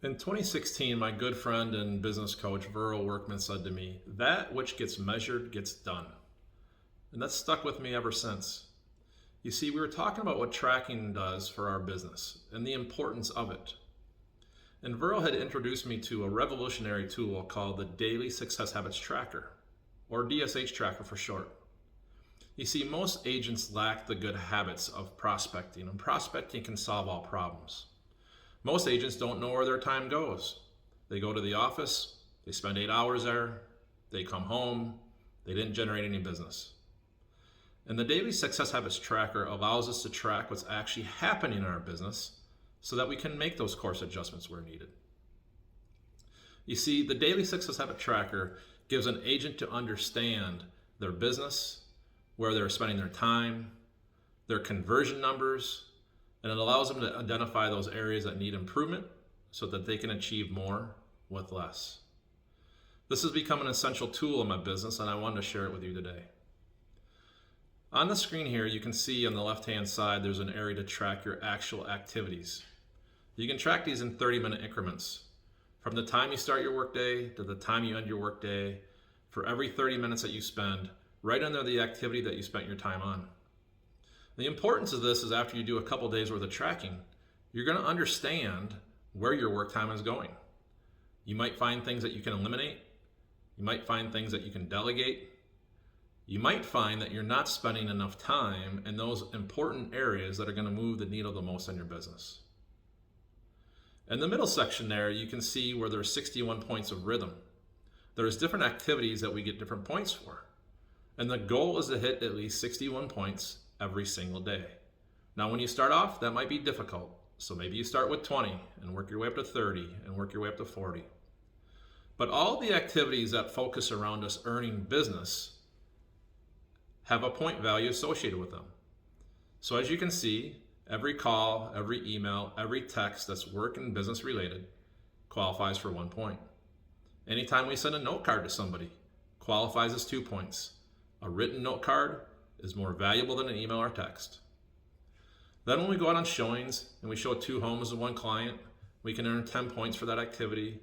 In 2016, my good friend and business coach, Viral Workman, said to me, "That which gets measured gets done." And that's stuck with me ever since. You see, we were talking about what tracking does for our business and the importance of it. And Viral had introduced me to a revolutionary tool called the Daily Success Habits Tracker, or DSH Tracker for short. You see, most agents lack the good habits of prospecting, and prospecting can solve all problems. Most agents don't know where their time goes. They go to the office, they spend 8 hours there, they come home, they didn't generate any business. And the Daily Success Habits Tracker allows us to track what's actually happening in our business so that we can make those course adjustments where needed. You see, the Daily Success Habit Tracker gives an agent to understand their business, where they're spending their time, their conversion numbers, and it allows them to identify those areas that need improvement so that they can achieve more with less. This has become an essential tool in my business, and I wanted to share it with you today. On the screen here, you can see on the left-hand side, there's an area to track your actual activities. You can track these in 30-minute increments. From the time you start your workday to the time you end your workday, for every 30 minutes that you spend, right under the activity that you spent your time on. The importance of this is after you do a couple days worth of tracking, you're going to understand where your work time is going. You might find things that you can eliminate. You might find things that you can delegate. You might find that you're not spending enough time in those important areas that are going to move the needle the most in your business. In the middle section there, you can see where there's 61 points of rhythm. There's different activities that we get different points for. And the goal is to hit at least 61 points every single day. Now, when you start off, that might be difficult. So maybe you start with 20 and work your way up to 30 and work your way up to 40. But all the activities that focus around us earning business have a point value associated with them. So as you can see, every call, every email, every text that's work and business related qualifies for 1 point. Anytime we send a note card to somebody, qualifies as 2 points. A written note card is more valuable than an email or text. Then when we go out on showings and we show 2 homes to 1 client, we can earn 10 points for that activity.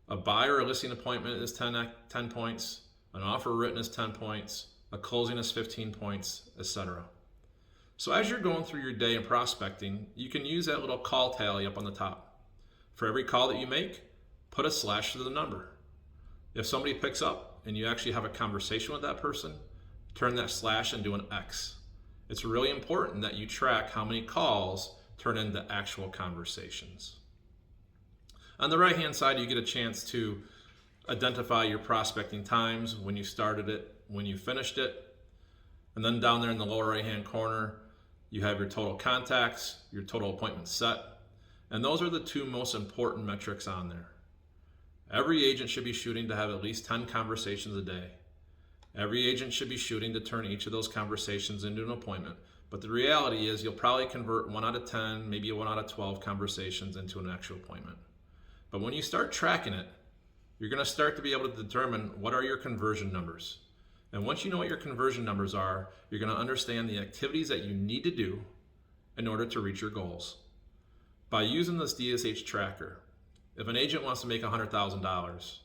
A buyer or listing appointment is 10 points. An offer written is 10 points. A closing is 15 points, etc. So as you're going through your day in prospecting, you can use that little call tally up on the top. For every call that you make, put a slash to the number. If somebody picks up and you actually have a conversation with that person, turn that slash into an X. It's really important that you track how many calls turn into actual conversations. On the right-hand side, you get a chance to identify your prospecting times, when you started it, when you finished it. And then down there in the lower right-hand corner, you have your total contacts, your total appointments set. And those are the 2 most important metrics on there. Every agent should be shooting to have at least 10 conversations a day. Every agent should be shooting to turn each of those conversations into an appointment. But the reality is you'll probably convert 1 out of 10, maybe 1 out of 12 conversations into an actual appointment. But when you start tracking it, you're going to start to be able to determine what are your conversion numbers. And once you know what your conversion numbers are, you're going to understand the activities that you need to do in order to reach your goals. By using this DSH tracker, if an agent wants to make $100,000,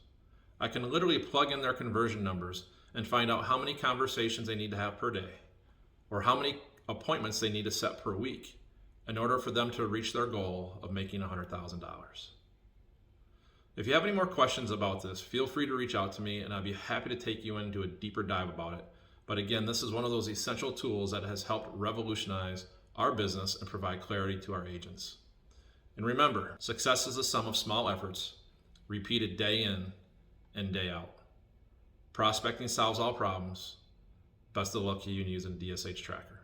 I can literally plug in their conversion numbers and find out how many conversations they need to have per day, or how many appointments they need to set per week in order for them to reach their goal of making $100,000. If you have any more questions about this, feel free to reach out to me and I'd be happy to take you into a deeper dive about it. But again, this is one of those essential tools that has helped revolutionize our business and provide clarity to our agents. And remember, success is the sum of small efforts, repeated day in and day out. Prospecting solves all problems. Best of luck to you in using DSH Tracker.